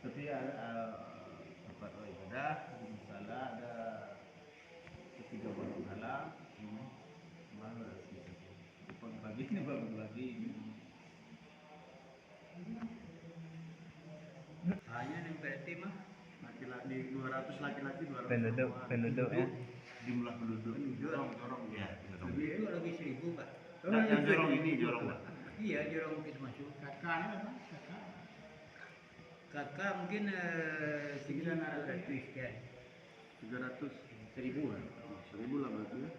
Tapi tempat ibadah di musala ada ketiga warung halal, malu ada sisa. Pagi ini bagi. Hanya yang berarti mah Laki-laki 200 laki-laki 200 penduduk ya. Jumlah penduduk. Jorong ya. itu lagi 1000 Pak. Nah, yang jorong ini jorong. Iya jorong kita masuk. Kakaknya apa? Kakak mungkin sekian ada sekian 300 1000 lah. 1000 lah berarti ya.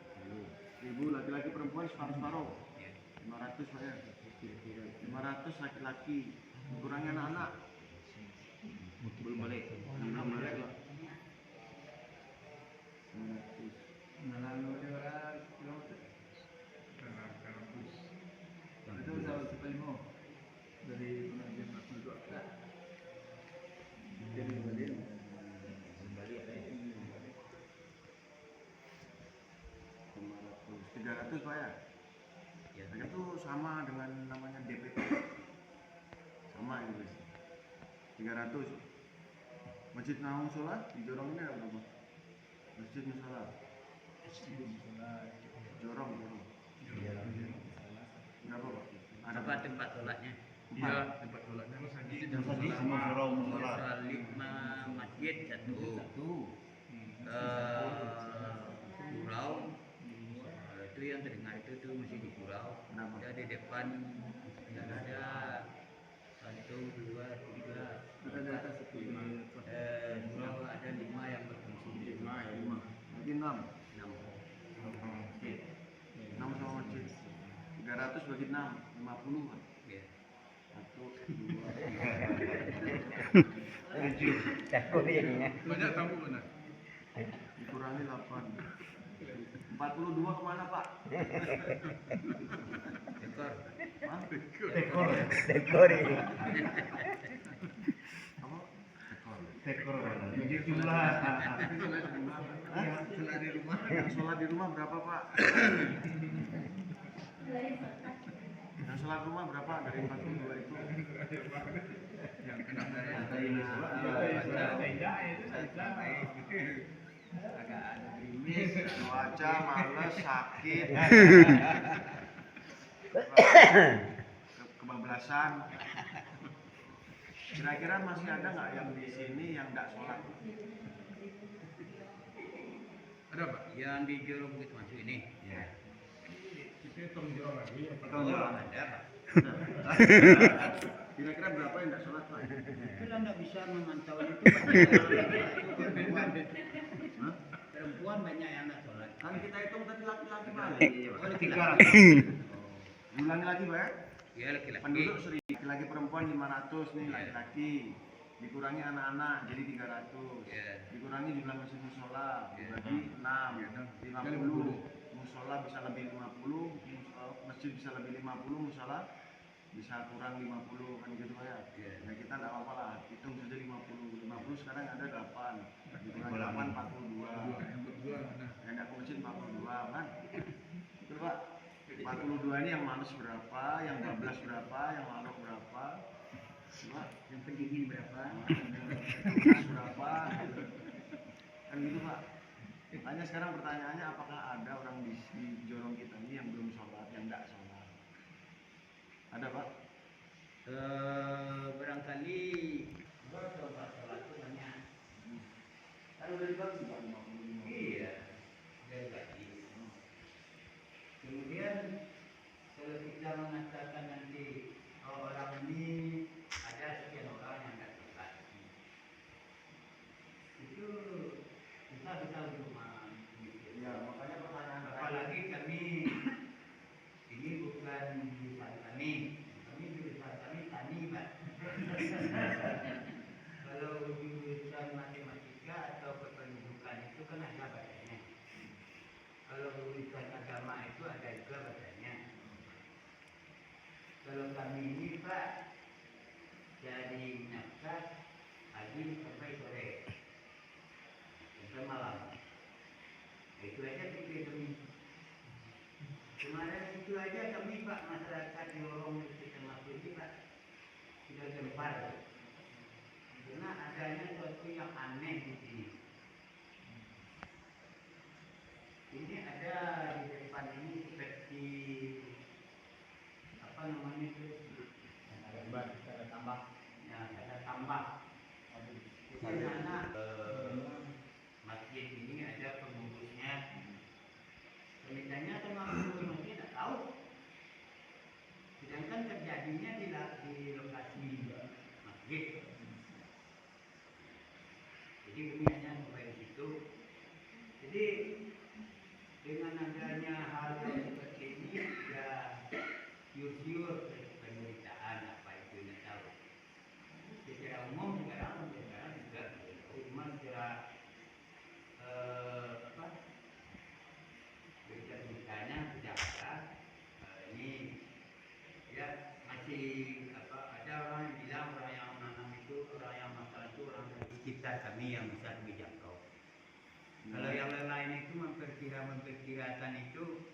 1000 laki-laki perempuan separuh-separuh. Ya. 500 Pak ya. 500 laki-laki. Kurangnya anak-anak. Belum balik. 600 Pak. 900. Lalu dia orang kilometer. Itu udah sepuluh dari pengajian penduduk. Jadi balik. Balik ada ini. 300 Pak ya. Ya. Itu sama dengan namanya DPP. Sama ini guys. 300. Masjid Naung Sholat di Jorong ini ada berapa? Masjid Musola. Jorong. Berapa Pak? Ada Apa tempat sholatnya? Iya, tempat sholatnya Masjid sama Jorong Musola. Lima masjid satu. Surau. Itu yang terdengar itu tuh masih di surau. Kenapa? Ada di depan yang ada 1, 2, 3. Ada di atas itu. Surau ada 5 yang berfungsi. 5. Berarti 6. 6. 6 sama masjid. 300 bagi 6, 50 Pak. Ya. 1, 2, Takut jadinya. banyak tamu benar. dikurangi 8. 42 kemana Pak? Ekor. Hah? Dekor ini. Apa? Tekor. Jadi jumlah. Sholat di rumah. Yang sholat di rumah berapa Pak? Yang sholat rumah berapa dari 42 itu? Yang kena dari Agak ada gerimis. Cuaca, males, sakit, kebablasan. Kira-kira masih ada nggak yang di sini yang nggak sholat? ada Pak. Yang di Jorong Bukit Masuk ini. Ya. Kita hitung jorong lagi. Ada Pak. Kira-kira berapa yang nggak sholat Pak? Kita nggak bisa memantau itu Hah? perempuan banyak yang nggak sholat. Kan kita hitung tadi laki-laki Pak. Oh, laki-laki. Ulangi lagi Pak ya. Ya laki-laki. Penduduk 1000, laki-laki perempuan 500 nih laki-laki. Dikurangi anak-anak jadi 300. Ya. Dikurangi jumlah masjid musola dibagi 6, 50. Musola bisa lebih 50, masjid bisa lebih 50, musola bisa kurang 50 kan gitu ya. Nah kita enggak apa-apa lah, hitung saja 50. 50 sekarang ada 8. Dikurangi 8 42. Yang berdua mana? Yang enggak ke masjid 42 kan. Betul Pak? 42 ini yang malas berapa, yang bablas berapa, yang malok berapa? Coba Yang pendingin berapa? berapa kan gitu Pak. Makanya sekarang pertanyaannya apakah ada orang di Jorong kita ini yang belum sholat, yang enggak sholat? Ada Pak? Barangkali sholat itu banyak. Kan udah dibagi Pak 55. Iya. Dari bagi. Kemudian kalau kita mengatakan nanti orang ini ada sekian orang yang nggak sholat, itu kita bisa rumah. Ya makanya pertanyaan Apalagi kami ini bukan jurusan kami jurusan kami tani Pak. Kalau jurusan matematika atau kependudukan itu kan ada bahasanya. Kalau urusan agama itu ada juga bahasanya. Kalau kami ini Pak dari nafkah pagi sampai sore sampai malam. Itu aja pikir kami. Kemarin itu aja kami Pak masyarakat di Jorong Bukit Masuk ini Pak sudah gempar karena sesuatu yang aneh di sini. Ini ada di depan ini seperti apa namanya itu? Ada tambak. Ya, ada tambak. Di sana masjid ini ada pengurusnya. Penitanya sama pengurus masjid tidak tahu. Sedangkan terjadinya di lokasi masjid. Jadi kami hanya sampai di situ. Jadi dengan adanya hal yang seperti ini ya siur-siur pemberitaan apa itu tidak tahu. Secara umum sekarang juga cuma secara apa berita-beritanya sudah ada. Ini ya masih apa ada orang yang bilang orang yang menanam itu orang yang masalah itu orang dari sekitar kami yang bisa dijangkau. Kalau yang lain itu memperkirakan itu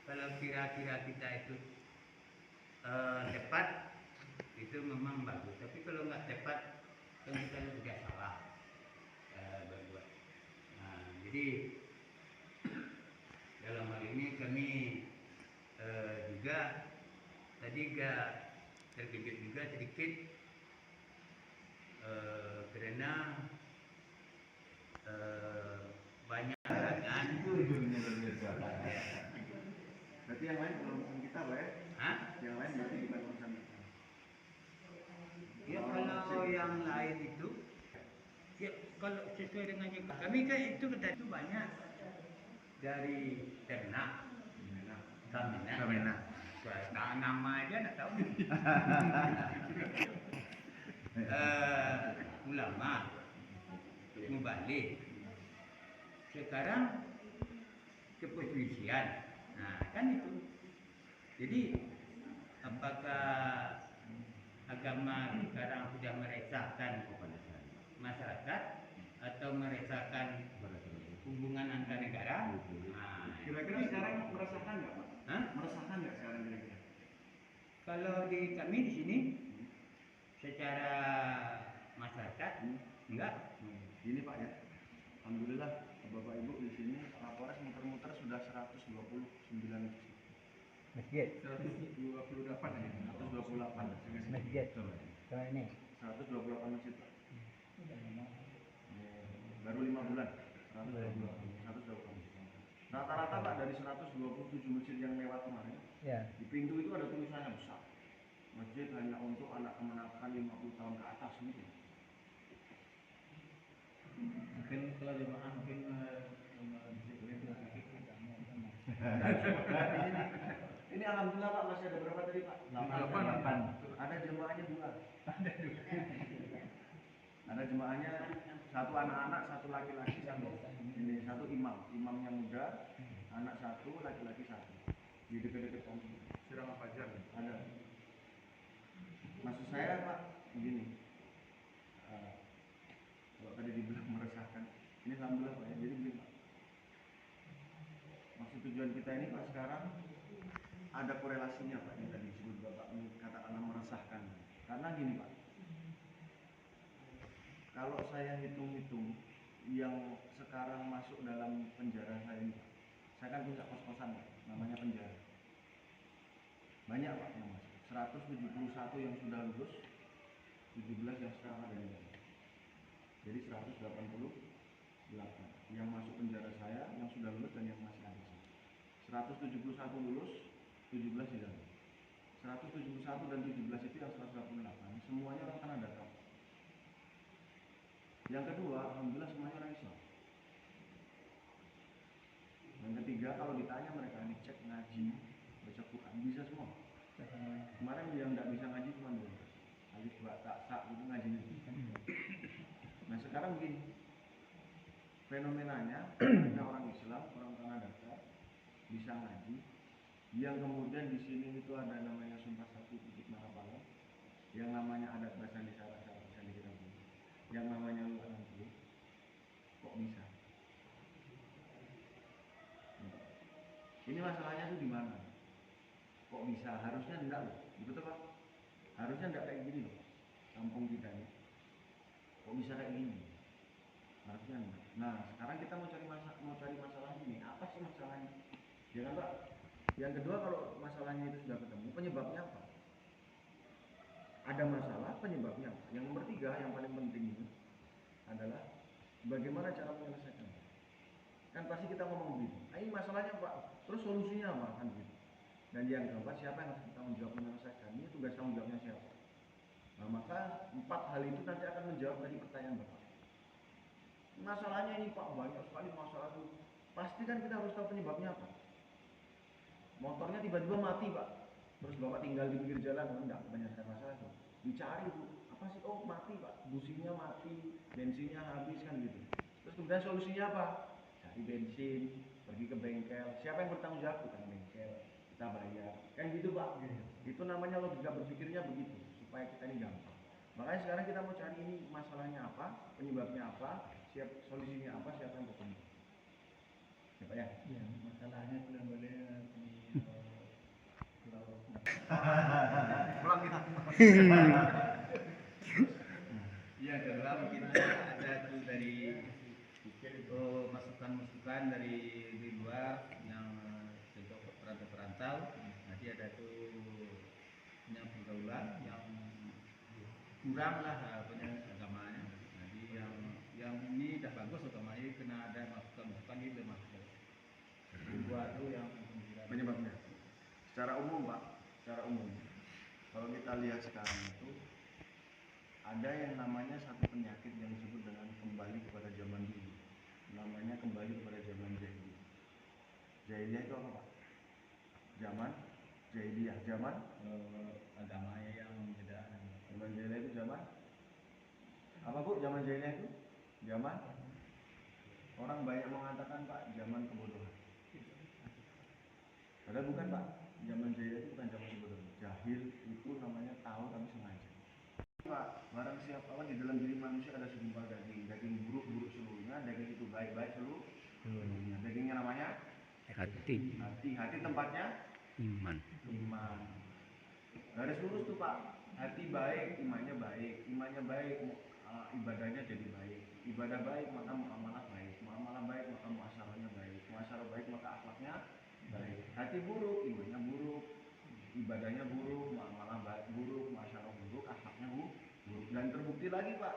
kalau kira-kira kita itu tepat itu memang bagus. Tapi kalau nggak tepat kan kita juga salah berbuat. Nah, jadi dalam hal ini kami juga tadi agak terkejut juga sedikit karena banyak halangan. Itu ujungnya luar biasa. Berarti yang lain belum urusan kita, Pak ya? Hah? Yang lain berarti bukan urusan kita. Ya kalau yang lain itu ya kalau sesuai dengan yang kami kan itu kata itu banyak dari ternak Kamena. Nah, nama aja nak tahu. Ulama mubalik. Sekarang kepolisian. Nah, kan itu. Jadi apakah agama sekarang sudah meresahkan masyarakat atau meresahkan hubungan antar negara? Nah, Kira-kira sekarang meresahkan nggak, Pak? Hah? Meresahkan nggak sekarang kira-kira? Kalau di kami di sini secara masyarakat enggak. Ini Pak ya. Alhamdulillah Bapak Ibu di sini Kapolres muter-muter sudah 129 Masjid. 128 ya. 128 Masjid. Kalau ini 128 masjid Pak. Baru 5 bulan 128. Rata-rata Pak dari 127 masjid yang lewat kemarin ya. di pintu itu ada tulisannya besar. Masjid hanya untuk anak kemenakan 50 tahun ke atas gitu. Mungkin kalau jemaah mungkin Ini alhamdulillah Pak masih ada berapa tadi Pak? 8. Ada jemaahnya 2. Ada jemaahnya satu anak-anak, satu laki-laki, ini satu imamnya muda, anak satu, laki-laki satu. Di dekat-dekat kampung. Sirama Fajar. Ada. Maksud saya Pak, begini. Kalau tadi dibilang meresahkan, ini alhamdulillah Pak ya. Jadi begini Pak. Maksud tujuan kita ini Pak sekarang ada korelasinya Pak yang tadi disebut Bapak katakanlah meresahkan. Karena gini Pak. Kalau saya hitung-hitung yang sekarang masuk dalam penjara saya ini, saya kan punya kos-kosan Pak, namanya penjara. Banyak Pak yang masuk. 171 yang sudah lulus, 17 yang sekarang ada di dalam. Jadi 188 yang masuk penjara saya, yang sudah lulus dan yang masih ada. 171 lulus, 17 di dalam. 171 dan 17 itu yang 188, semuanya orang Tanah Datar. Yang kedua, alhamdulillah semuanya orang Islam. Yang ketiga, kalau ditanya mereka dicek ngaji, baca Quran, bisa semua. Kemarin yang tidak bisa ngaji cuma 2. Alif, ba, ta, sa, itu ngajinya. Nah sekarang begini, fenomenanya ada orang Islam, orang Tanah Datar bisa ngaji, yang kemudian di sini itu ada namanya Sumpah Sakti Titik Malapala, yang namanya adat bahasa di Sarawak, yang namanya luar nanti, kok bisa? Ini masalahnya tuh di mana? Kok bisa? Harusnya enggak loh, betul Pak? Harusnya enggak kayak gini loh, kampung kita ini. Kok bisa kayak gini? harusnya enggak. Nah sekarang kita mau cari masalah ini, apa sih masalahnya? Ya kan Pak? Yang kedua, kalau masalahnya itu sudah ketemu, penyebabnya apa? Ada masalah, penyebabnya apa? Yang nomor tiga, yang paling penting ini adalah bagaimana cara menyelesaikan. Kan pasti kita ngomong gitu, ini masalahnya Pak, terus solusinya apa kan gitu. Dan yang keempat, siapa yang harus bertanggung jawab menyelesaikan? Ini tugas tanggung jawabnya siapa? Nah maka 4 hal itu nanti akan menjawab dari pertanyaan Bapak. Masalahnya ini Pak, banyak sekali masalah itu. Pasti kan kita harus tahu penyebabnya apa. Motornya tiba-tiba mati Pak, terus Bapak tinggal di pinggir jalan, enggak kebanyakan masalah itu. Dicari Bu, apa sih? Oh mati Pak, businya mati, bensinnya habis kan gitu. Terus kemudian solusinya apa? Cari bensin, pergi ke bengkel. Siapa yang bertanggung jawab? Bukan bengkel, kita bayar. Kan gitu Pak. Itu namanya logika berpikirnya begitu, supaya kita ini gampang. Makanya sekarang kita mau cari ini masalahnya apa, penyebabnya apa, solusinya apa, siapa yang bertanggung jawab. Siapa ya? Ya, masalahnya sudah boleh di pulau. Pulang kita. Yang kedua mungkin ada tuh dari masukan-masukan dari di luar yang untuk perantau-perantau. Nanti ada tuh yang pergaulan yang kurang lah agamanya. Jadi yang ini dah bagus agamanya, kena ada masukan-masukan itu masuk. Kedua tuh yang Penyebabnya secara umum Pak, secara umum kalau kita lihat sekarang itu ada yang namanya satu penyakit yang disebut dengan kembali kepada zaman dulu, namanya kembali kepada zaman jahiliyah. Jahiliyah itu apa Pak? Zaman jahiliyah, zaman agamanya yang beda. zaman jahiliyah itu zaman apa Bu? Zaman jahiliyah itu zaman orang banyak mengatakan Pak, zaman kebodohan. Padahal bukan Pak, zaman jahiliyah itu bukan zaman kebodohan. Jahil itu namanya tahu tapi sengaja. Pak, barang siapa di dalam diri manusia ada segumpal daging, daging buruk-buruk seluruhnya, daging itu baik-baik seluruhnya. Dagingnya namanya Hati. hati tempatnya Iman. Garis lurus tuh Pak, hati baik, imannya baik, ibadahnya jadi baik, ibadah baik maka muamalah baik, muamalah baik maka muasyarahnya baik, muasyarah baik maka akhlaknya baik. Hati buruk, imannya buruk, ibadahnya buruk, muamalah buruk, muasyarah buruk, akhlaknya buruk. Dan terbukti lagi Pak,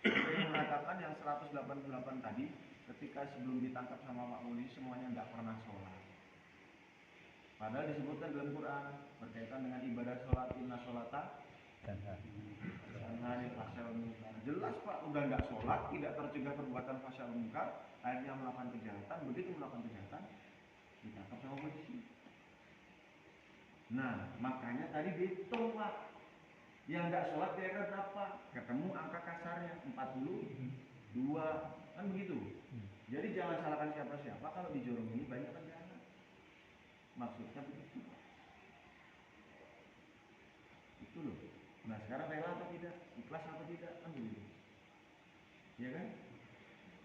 saya mengatakan yang 188 tadi, ketika sebelum ditangkap sama Pak Polisi semuanya nggak pernah sholat. Padahal disebutkan dalam Quran berkaitan dengan ibadah sholat, inna sholata jelas Pak, udah nggak sholat, tidak tercegah perbuatan fasyal munkar, akhirnya melakukan kejahatan. Begitu melakukan kejahatan ditangkap sama polisi. Nah makanya tadi dihitung Pak, yang nggak sholat kira-kira berapa? Ketemu angka kasarnya 42 kan begitu. Jadi jangan salahkan siapa-siapa kalau di Jorong ini banyak kejahatan. Maksudnya begitu. Itu loh. Nah sekarang rela atau tidak? Ikhlas atau tidak? Kan begitu. Ya kan?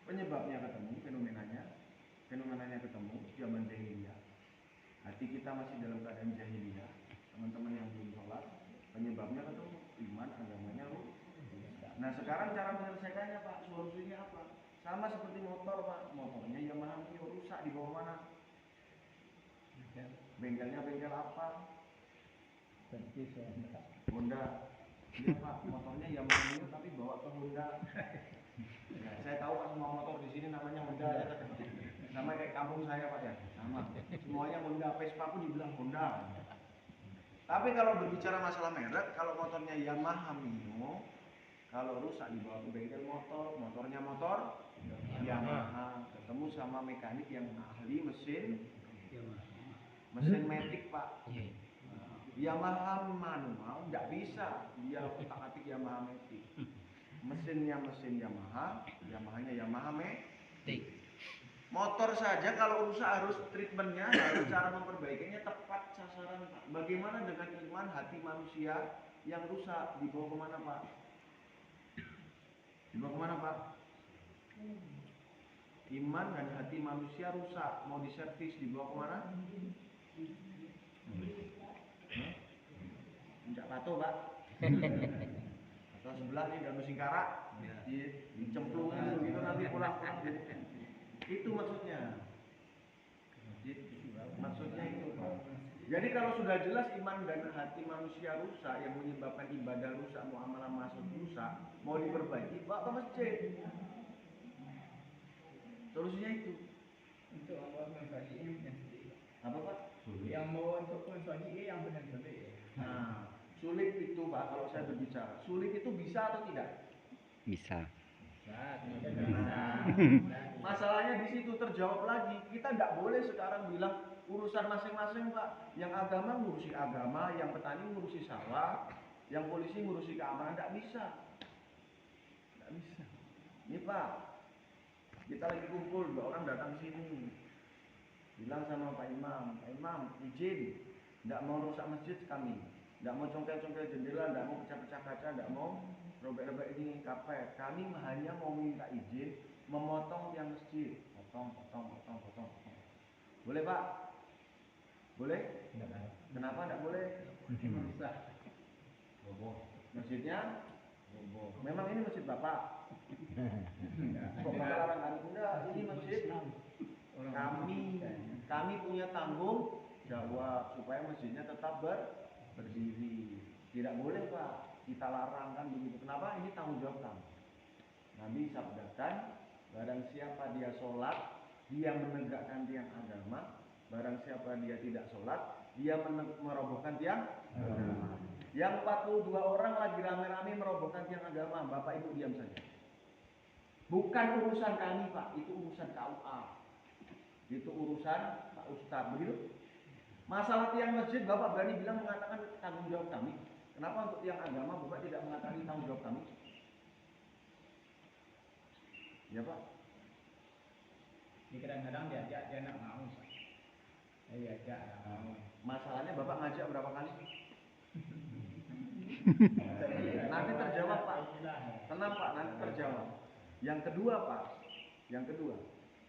Penyebabnya ketemu, fenomenanya ketemu, zaman jahiliyah. Hati kita masih dalam keadaan jahiliyah. Teman-teman yang belum sholat, penyebabnya ketemu, iman, agamanya rusak. Nah sekarang cara menyelesaikannya Pak, solusinya apa? Sama seperti motor Pak, motornya Yamaha Mio rusak, dibawa mana? Bengkelnya bengkel apa? Honda. Iya Pak, motornya Yamaha Mio tapi bawa ke Honda. Ya, saya tahu Pak, semua motor di sini namanya Honda ya. Sama kayak kampung saya Pak ya, sama. Semuanya Honda, Vespa pun dibilang Honda. Tapi kalau berbicara masalah merek, kalau motornya Yamaha Mio, kalau rusak dibawa ke bengkel motor, motornya motor Yamaha, ketemu sama mekanik yang ahli mesin metik Pak. Yamaha manual nggak bisa, dia otak-atik Yamaha metik. Mesinnya mesin Yamaha, Yamahanya Yamaha metik. Motor saja kalau rusak harus treatmentnya, harus cara memperbaikinya tepat sasaran Pak. Bagaimana dengan iman hati manusia yang rusak, dibawa kemana Pak? Dibawa kemana Pak? Iman dan hati manusia rusak, mau diservis, dibawa kemana? Puncak Batu Pak. Atau sebelah nih Danau Singkarak, dicemplung gitu nanti pulang-pulang gitu. Itu maksudnya. Maksudnya itu. Jadi kalau sudah jelas iman dan hati manusia rusak yang menyebabkan ibadah rusak, muamalah masuk rusak, mau diperbaiki, bawa ke masjid. Solusinya itu. Untuk apa mensajikan yang sedih. Apa Pak? Yang mau untuk mensajikan yang benar sedih. Nah, sulit itu Pak kalau saya berbicara. Sulit itu bisa atau tidak? Bisa. Masalahnya di situ terjawab lagi. Kita tidak boleh sekarang bilang urusan masing-masing Pak. Yang agama ngurusi agama, yang petani ngurusi sawah, yang polisi ngurusi keamanan. Tidak bisa. Tidak bisa. Ini Pak, kita lagi kumpul, 2 orang datang sini. Bilang sama Pak Imam, Pak Imam izin, tidak mau rusak masjid kami. Tidak mau congkel-congkel jendela, tidak mau pecah-pecah kaca, tidak mau robek-robek ini kapet. Kami hanya mau minta izin memotong tiang masjid. Potong. Boleh Pak? Boleh? Kenapa tidak boleh? Masjidnya? Memang ini masjid Bapak? Kok Bapak larang kami? Enggak, ini masjid kami punya tanggung jawab supaya masjidnya tetap berdiri. Tidak boleh Pak, kita larang kan begitu. Kenapa? Ini tanggung jawab kami. Nabi sabdakan, barang siapa dia sholat, dia menegakkan tiang agama. Barang siapa dia tidak sholat, dia merobohkan tiang agama. Yang 42 orang lagi rame-rame merobohkan tiang agama. Bapak Ibu diam saja. Bukan urusan kami Pak, itu urusan KUA. Itu urusan Pak Ustadz, begitu? Masalah tiang masjid, Bapak berani bilang mengatakan tanggung jawab kami. Kenapa untuk tiang agama Bapak tidak mengatakan tanggung jawab kami? Ya Pak. Ini kadang-kadang diajak dia nak mau. Saya ajak mau. Masalahnya Bapak ngajak berapa kali? Nanti terjawab Pak. Tenang Pak, nanti terjawab. Yang kedua Pak,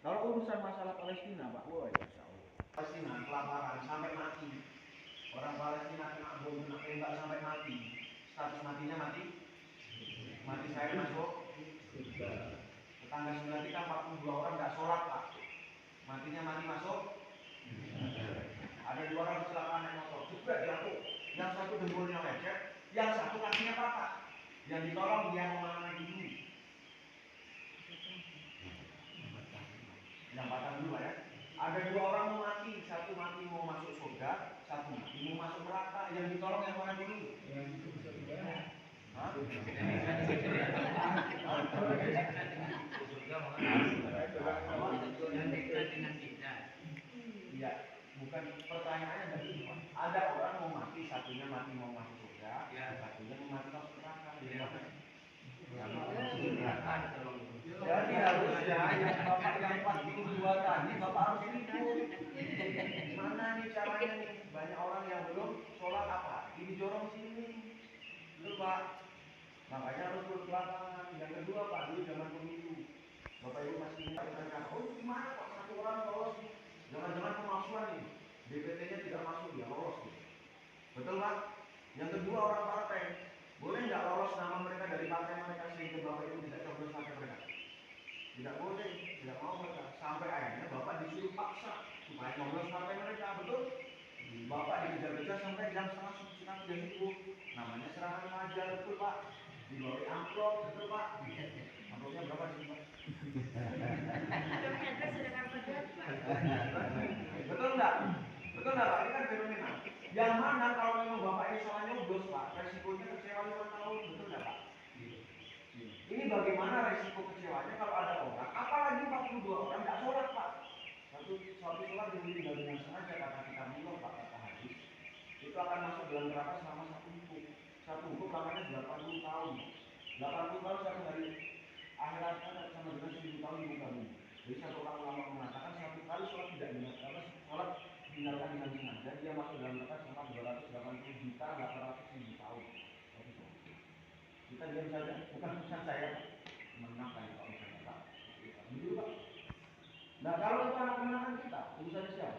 kalau urusan masalah Palestina Pak, woi, Palestina kelaparan sampai mati. Orang Palestina kena bom, kena tembak sampai mati. Status matinya mati saya masuk. Tetangga sebelah kita 42 orang nggak sholat Pak. Matinya mati masuk. Ada 2 orang kecelakaan naik motor, juga jatuh. Yang satu dengkulnya lecet, yang satu kakinya patah. Yang ditolong yang mana dulu? Yang patah dulu ya. Ada 2 orang mau mati, satu mati mau masuk surga, satu mati mau masuk neraka. Yang ditolong yang mana dulu? Yang surga. Hah? Iya, bukan pertanyaannya dari itu. Ada orang mau mati, satunya mati mau masuk surga, satunya mau mati masuk neraka. Jadi harusnya yang Bapak yang 42 tadi Bapak harus ikut. Gimana nih caranya nih? Banyak orang yang belum sholat apa? Ini jorong sini. Betul Pak. Makanya harus berbelakangan. Yang kedua Pak, dulu zaman pemilu. Bapak Ibu masih ingat mereka. Oh gimana kok satu orang lolos nih? Jangan-jangan pemalsuan nih. DPT-nya tidak masuk, dia lolos nih. Betul Pak? Yang kedua orang partai. Boleh nggak lolos nama mereka dari partai mereka sehingga Bapak Ibu tidak coblos partai mereka? Tidak boleh, tidak mau mereka. Sampai akhirnya Bapak disuruh paksa supaya coblos partai mereka, betul? Bapak dikejar-kejar sampai jam 11:30 jam 10. Namanya serangan fajar, betul Pak? Dibawa amplop, betul Pak? Amplopnya berapa sih Pak? Betul nggak? Betul nggak Pak? Ini kan fenomena. Yang mana kalau memang Bapak ini salah nyoblos Pak, resikonya kecewa 5 tahun, betul nggak Pak? Ini bagaimana resiko kecewanya kalau ada orang, apalagi 42 orang nggak sholat Pak. Suatu sholat yang ditinggal dengan sengaja kata kita minum Pak, kata hadis, itu akan masuk dalam neraka selama 1 hukum. 1 hukum lamanya 80 tahun. 80 tahun 1 hari akhirat sama dengan 1000 tahun di muka bumi. Jadi satu orang ulama mengatakan 1 kali sholat tidak dilakukan, sholat tinggalkan dengan sengaja, dia masuk dalam neraka selama 280 juta 800.000 tahun. Kita diam saja, bukan urusan saya menang kali kalau misalnya Pak. Begitu Pak. Nah kalau itu anak kemenangan kita, urusannya siapa?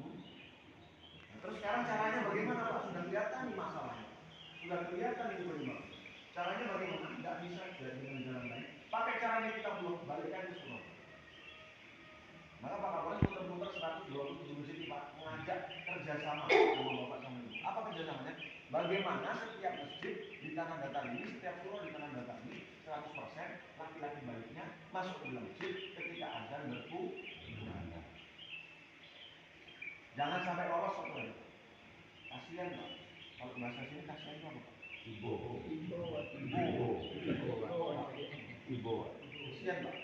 Nah, terus sekarang caranya bagaimana Pak? Sudah kelihatan nih masalahnya. Sudah kelihatan itu bagaimana. Caranya bagaimana? Tidak bisa jadi dengan jalan lain. Pakai caranya kita belum balikkan ke Surabaya. Maka Pak Kapolres muter-muter 127 masjid Pak, mengajak kerjasama sama Bapak sama Ibu. Apa kerjasamanya? Bagaimana setiap masjid di Tanah Datar ini, setiap surau di Tanah Datar ini 100% laki-laki baliknya masuk ke dalam masjid ketika azan berkumandang. Jangan sampai lolos satu lagi. Kasihan Pak. Kalau bahasa sini kasihan itu apa Pak? Ibo. Kasihan Pak.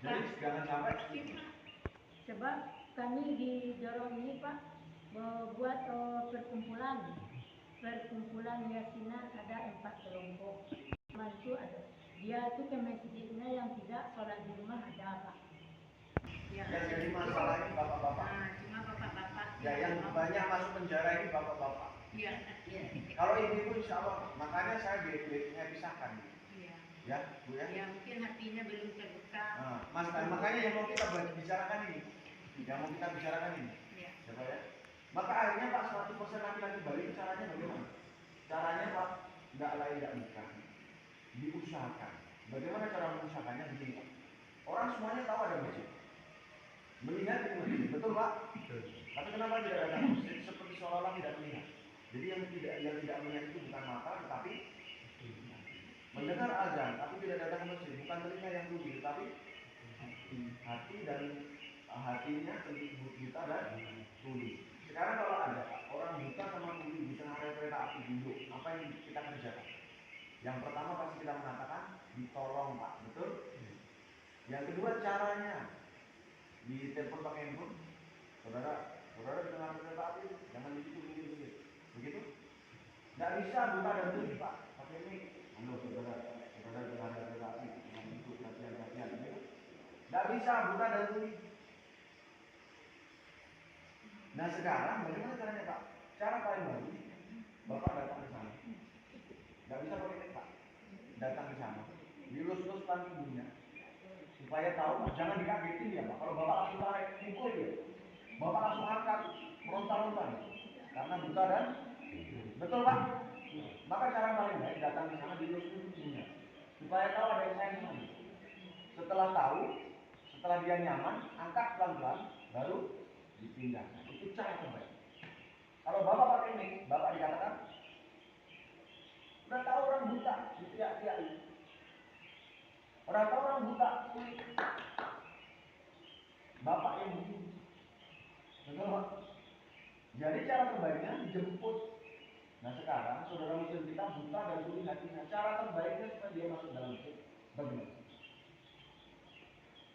Jadi jangan sampai. Sebab kami di Jorong ini Pak buat perkumpulan yakinan ada 4 kelompok. Itu ada. Dia itu ke masjidnya yang tidak sholat di rumah ada Pak. Ya. Yang jadi masalah ini bapak-bapak. Cuma bapak-bapak. Ya yang banyak masuk penjara ini bapak-bapak. Iya. Kalau ibu-ibu insya Allah, makanya saya biasanya pisahkan. Iya. Ya, Bu ya. Ya mungkin hatinya belum terbuka. Nah, Mas, makanya yang mau kita bicarakan ini, Iya. siapa ya? Maka akhirnya Pak 100% laki-laki balik caranya bagaimana? Caranya Pak, nggak lain nggak bukan, diusahakan. Bagaimana cara mengusahakannya begini Pak? Orang semuanya tahu ada masjid, melihat di masjid, betul Pak? Betul. Tapi kenapa tidak datang ke masjid? Seperti seolah-olah tidak melihat. Jadi yang tidak melihat itu bukan mata, tetapi mendengar azan, tapi tidak datang ke masjid. Bukan telinga yang tuli, tetapi hati dan hatinya buta dan tuli. Sekarang kalau ada orang buta sama tuli di tengah rel kereta api duduk, apa yang kita kerjakan? Yang pertama pasti kita mengatakan ditolong Pak, betul? Yang kedua caranya di telepon pakai handphone, saudara di tengah rel kereta api, jangan begitu. Nggak bisa buta dan tuli Pak, pakai ini. Halo saudara di tengah rel kereta api, jangan begitu, perhatian, gitu. Nggak bisa buta dan tuli. Nah sekarang bagaimana caranya Pak? Cara paling bagus, Bapak datang ke sana. Nggak bisa pakai tek Pak. Datang ke sana, dilus-lus tubuhnya, supaya tahu. Jangan dikagetin ya Pak. Kalau Bapak langsung tarik, pukul dia. Bapak langsung angkat, meronta-ronta. Karena buta dan betul Pak. Maka cara paling baik datang ke sana, dilus-lus tubuhnya, supaya tahu ada yang sayang sama dia. Setelah tahu, setelah dia nyaman, angkat pelan-pelan, baru dipindahkan. Itu cara terbaik. Kalau Bapak pakai mic, Bapak dikatakan udah tahu orang buta, diteriak-teriak. Orang tahu orang buta, Bapak yang begini. Betul Pak? Jadi cara terbaiknya dijemput. Nah sekarang saudara muslim kita buta dan tuli hatinya. Cara terbaiknya supaya dia masuk dalam masjid bagaimana?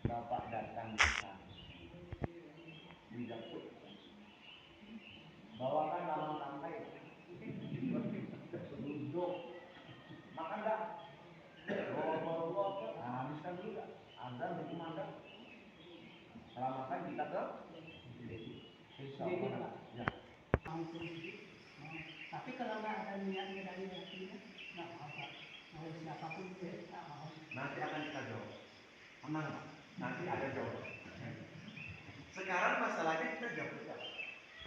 Bapak datang ke sana, dijemput, bawakan lamang santai, duduk, makan enggak? Bawa, habiskan dulu enggak? Azan berkumandang. Setelah makan kita ke ya. Tapi kalau nggak ada niatnya dari hatinya, nggak apa-apa. Mau siapapun dia nggak mau. Nanti akan kita jawab. Tenang, nanti ada jawaban. Sekarang masalahnya kita jawab ya.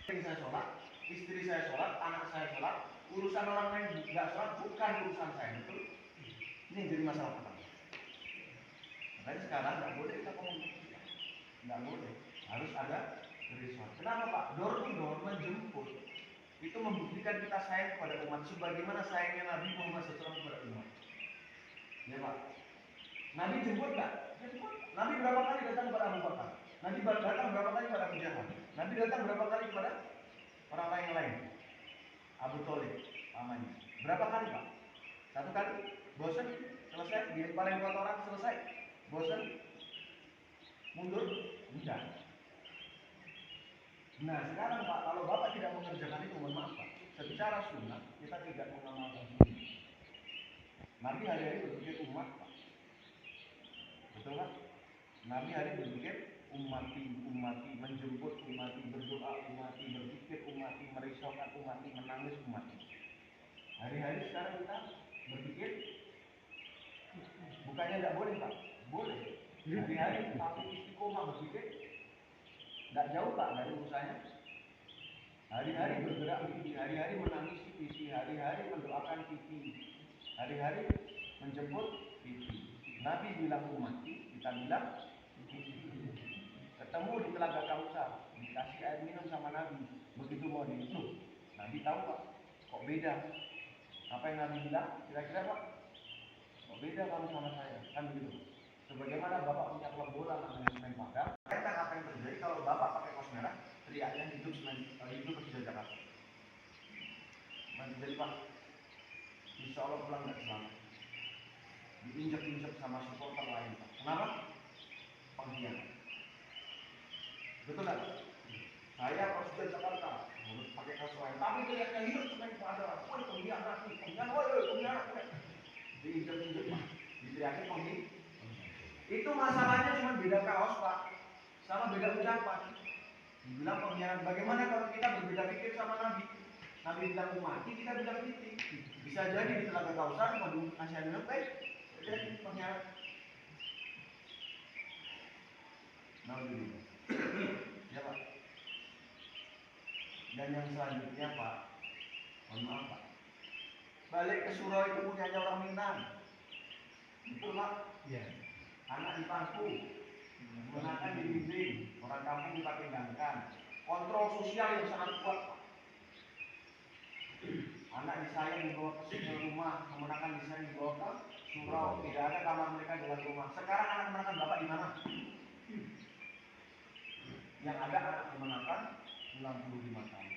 Saya sholat, istri saya sholat, anak saya sholat, urusan orang lain nggak sholat bukan urusan saya, betul? Ini yang jadi masalah pertama. Makanya sekarang nggak boleh kita ngomong, nggak boleh, harus ada kerisauan. Kenapa Pak? Door to door menjemput itu membuktikan kita sayang kepada umat sebagaimana sayangnya Nabi Muhammad SAW kepada umat. Ya Pak. Nabi jemput nggak? Jemput. Nabi berapa kali datang kepada Abu Bakar? Nabi datang berapa kali kepada Abu Jahal? Nabi datang berapa kali kepada orang yang lain? Abu Thalib, pamannya. Berapa kali Pak? 1 kali? Bosan? Selesai? Paling kuat orang selesai? Bosan? Mundur? Enggak. Nah sekarang Pak, kalau Bapak tidak mengerjakan itu, mohon maaf Pak, secara sunnah kita tidak mengamalkan ini. Nabi hari-hari berpikir umat Pak, betul Pak? Nabi hari berpikir umati, menjemput umati, berdoa umati, berpikir umati, merisaukan umati, menangis umati. Hari-hari sekarang kita berpikir, bukannya tidak boleh Pak, boleh. Hari-hari tapi istiqomah berpikir, tidak jauh Pak dari urusannya Hari-hari bergerak di TV, hari-hari menangis di TV, hari-hari mendoakan TV, hari-hari menjemput TV. Nabi bilang mati, kita bilang TV. Ketemu di Telaga Kausar, dikasih air minum sama Nabi. Begitu mau diminum, Nabi tahu Pak, kok beda. Apa yang Nabi bilang? Kira-kira Pak, kok beda kamu sama saya? Kan begitu. Sebagaimana Bapak punya klub bola namanya Semen Padang, kita apa yang terjadi kalau Bapak pakai kaos merah, teriaknya hidup Persija Jakarta. Jadi Pak, insya Allah pulang nggak selamat. Diinjak-injak sama supporter lain Pak. Kenapa? Pengkhianat. Betul nggak? Saya Persija Jakarta harus pakai kaos lain, tapi teriaknya hidup Semen Padang. Woi pengkhianat nih, pengkhianat, woi pengkhianat. Diinjak-injak Pak, diteriakin pengkhianat. Itu masalahnya cuma beda kaos Pak, sama beda ucapan. Dibilang pengkhianat. Bagaimana kalau kita berbeda pikir sama Nabi? Nabi bilang mati, kita bilang titik. Bisa jadi di Telaga Kausar mau dikasih air minum, jadi pengkhianat. Alhamdulillah. Ya Pak. Dan yang selanjutnya Pak, mohon maaf Pak, balik ke surau itu punyanya orang Minang. Betul Pak? Iya. Anak di pangku, menggunakan di dinding, orang kampung dipakai-pakai. Kontrol sosial yang sangat kuat Pak. Anak disayang dibawa ke rumah, menggunakan desain dibawa ke surau, tidak ada kamar mereka di dalam rumah. Sekarang anak menakan bapak di mana? Yang ada anak menakan 65 tahun.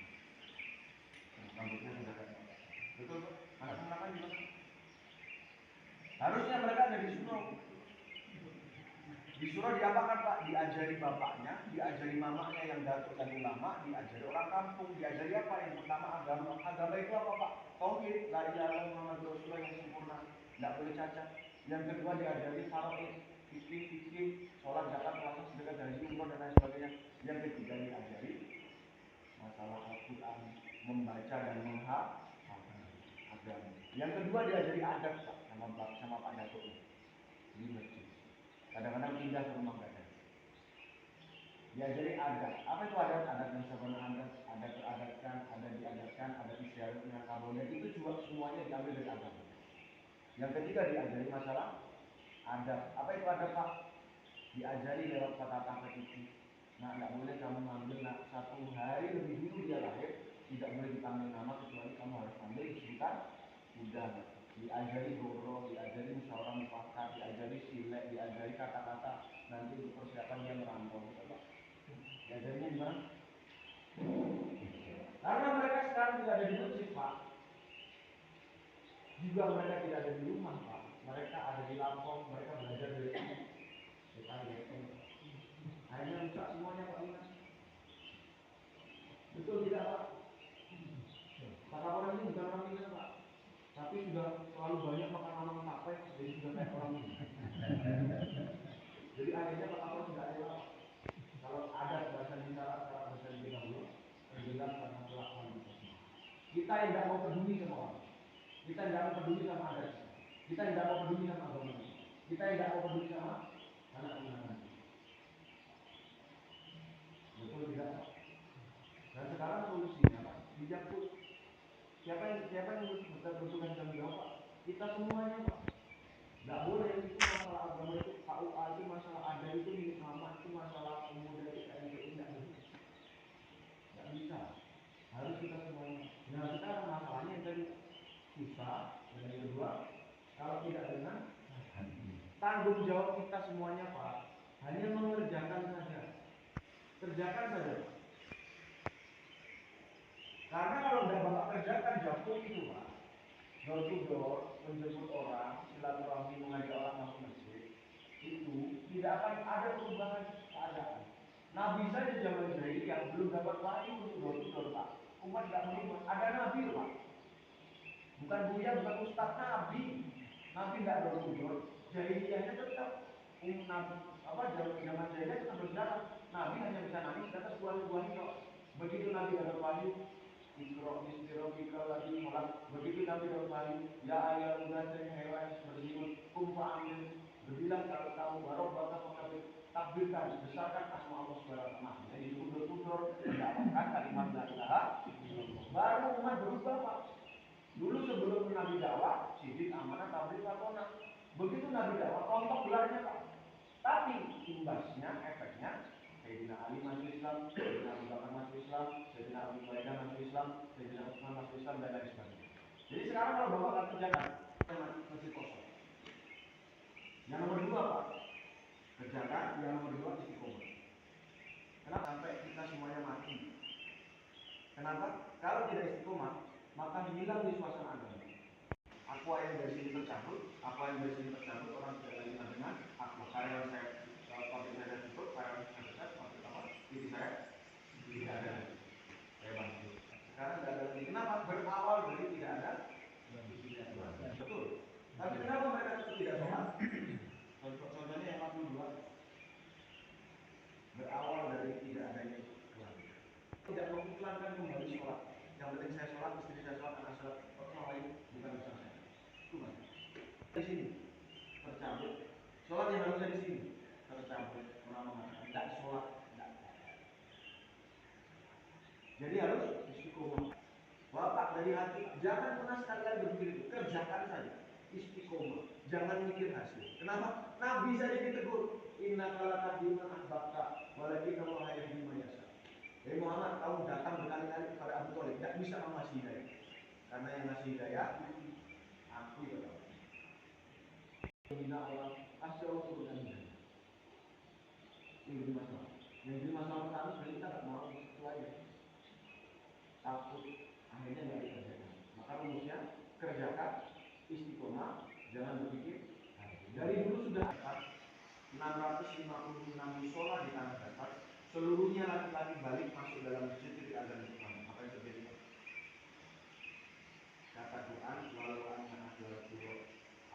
Rambutnya sudah ada. Betul Pak? Anak menakan di mana? Harusnya mereka ada di surau. Di surau diapakan Pak? Diajari bapaknya, diajari mamanya yang datuk dan ulama, diajari orang kampung, diajari apa? Yang pertama agama. Agama itu apa Pak? Tauhid, la ilaha illallah Muhammadur Rasulullah yang sempurna, tidak boleh cacat. Yang kedua diajari faraid, fikih, sholat, zakat, puasa, sedekah, haji, umroh dan lain sebagainya. Yang ketiga diajari masalah Al-Quran, membaca dan menghafal agama. Yang kedua diajari adab Pak, sama Pak Datuk di masjid. Kadang-kadang pindah ke rumah gadang. Diajari adat. Apa itu adat? Adat yang sebenarnya adat teradatkan, adat diadatkan, adat istiadat dengan kabonet itu juga semuanya diambil dari agama. Yang ketiga diajari masalah adat. Apa itu adat Pak? Diajari lewat kata-kata itu. Nah, tidak boleh kamu ngambil satu hari lebih dulu dia lahir, tidak boleh dipanggil nama kecuali kamu harus panggil sebutan udah. Diajari goro, diajari musyawarah mufakat, diajari silek, diajari kata-kata nanti untuk persiapan dia merantau. Diajarinya di mana? Karena mereka sekarang tidak ada di masjid Pak, juga mereka tidak ada di rumah Pak, mereka ada di laptop, mereka belajar dari hanya rusak semuanya Pak Iman. Betul tidak Pak? Pak Kapolres ini bukan orang Minang Pak, tapi sudah terlalu banyak makan mamang tape, jadi sudah kayak orang Minang. Jadi akhirnya Pak Kapolres tidak ada Pak. Kalau ada bahasa bicara, sekarang bahasa bicara tenggelam karena kelakuan kita yang tidak mau peduli sama orang, kita yang tidak mau peduli sama adat, kita yang tidak mau peduli sama agama, kita yang tidak mau peduli sama anak anak. Betul tidak Pak? Dan sekarang solusinya Pak, dijemput. Siapa yang bertugas tanggung jawab Pak? Kita semuanya Pak. Tidak boleh itu masalah agama itu, KUA itu masalah ada itu milik mama, itu masalah pemuda itu KNPI tidak bisa. Tidak bisa. Harus kita semuanya. Nah sekarang masalahnya yang tadi susah, dan yang kedua kalau tidak dengan tanggung jawab kita semuanya Pak, hanya mengerjakan saja, kerjakan saja. Karena kalau tidak Bapak kerjakan jauh itu Pak, door to door, menjemput orang, silaturahmi, mengajak orang masuk masjid, itu tidak akan ada perubahan keadaan. Nabi saja zaman jahiliyah belum dapat wahyu untuk door to door Pak. Umat tidak berubah. Ada Nabi Pak, bukan buya, bukan ustaz, Nabi. Nabi tidak door to door. Jahiliyahnya tetap Nabi zaman jahiliyah tetap berjalan. Nabi hanya bisa nangis di atas buah-buah itu. Begitu Nabi dapat wahyu, Istirahat lagi sholat. Begitu Nabi dapat wahyu, ya ayah muda saya hewan berjimut kumpa ambil. Berbilang kalau kamu warok bapak pengabit takbirkan, besarkan asma Allah Subhanahu wa taala. Jadi diundur-undur, mendapatkan kalimat la ilaha illallah. Baru umat berubah, Pak. Dulu sebelum Nabi dakwah, sidik, amanah, tabligh, lakona. Begitu Nabi dakwah, rontok gelarnya, Pak. Tapi imbasnya, efeknya, Sayyidina Ali masuk Islam, Sayyidina Abu Bakar masuk Islam, Sayyidina Abu Ubaidah masuk Islam, Sayyidina Utsman masuk Islam, dan lain sebagainya. Jadi sekarang kalau Bapak akan kerjakan, masih kosong. Yang nomor dua, Pak, kerjakan. Yang nomor dua, istiqomah. Kenapa? Sampai kita semuanya mati. Kenapa? Kalau tidak istiqomah, maka hilang di suasana agama. Aqua yang dari sini tercabut, orang tidak lagi mendengar. Aqua karyawan saya, pabrik saya tutup, karyawan saya besar, pabrik apa? Jadi saya tidak ada. Saya bantu. Sekarang tidak ada lagi. Kenapa? Berawal dari tidak ada. Betul. Tapi kenapa mereka tetap tidak sholat? Contohnya yang 42. Berawal dari tidak adanya keluarga. Tidak mengiklankan kembali sholat. Yang penting saya sholat, istri saya sholat, anak sholat. Orang lain bukan urusan saya. Itu kan. Di sini tercabut. Sholat yang harusnya di sini tercabut. Orang mengatakan tidak sholat, tidak. Jadi harus istiqomah. Bapak dari hati, jangan pernah sekali-kali berpikir itu, kerjakan saja. Istiqomah, jangan mikir hasil. Kenapa? Nabi saja ditegur. Inna kala tahdiman ahbabta, walakin Allah yahdi man yasha. Jadi Muhammad, kamu datang berkali-kali kepada Abu Thalib, tidak bisa kamu ngasih hidayah. Karena yang ngasih hidayah, aku ya Allah. Menghina orang, kasih Allah turunkan hidayah. Ini jadi masalah. Yang jadi masalah pertama sebenarnya kita tidak mau sesuai. Takut, akhirnya nggak dikerjakan. Maka rumusnya kerjakan, istiqomah, jangan berpikir. Dari dulu sudah 656 musola di tanah datar, seluruhnya laki-laki balik masuk dalam masjid di azan pertama. Apa yang terjadi? Kata Quran, walau anna ahlal qura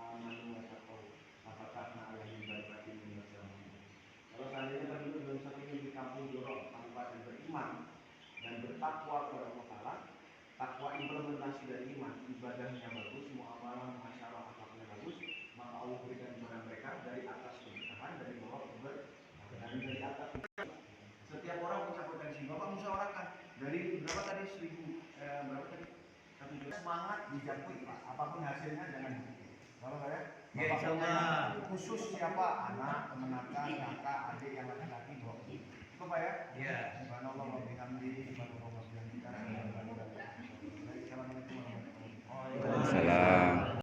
amanu wa taqaw fafatahna alaihim barakatin minas samai. Kalau seandainya penduduk dalam satu negeri kampung Jorong tanpa beriman dan bertakwa kepada Allah Taala, takwa implementasi dari iman, ibadahnya bagus, muamalah, masyarakat akhlaknya bagus, maka Allah berikan kepada mereka dari atas keberkahan, dari bawah keberkahan, dan dari atas. Setiap orang mencapai sini. Bapak musyawarahkan dari berapa tadi 1000 berapa tadi? 1 juta. Semangat dijangkui, Pak. Apapun hasilnya jangan dipikir. Kalau saya, ya, insyaallah. Khusus siapa? Anak, kemenakan, kakak, adik yang laki-laki, bawa. Itu Pak ya? Ya. Subhanallah wa bihamdihi, subhanallah wa bihamdihi. Assalamualaikum warahmatullahi wabarakatuh. Salam.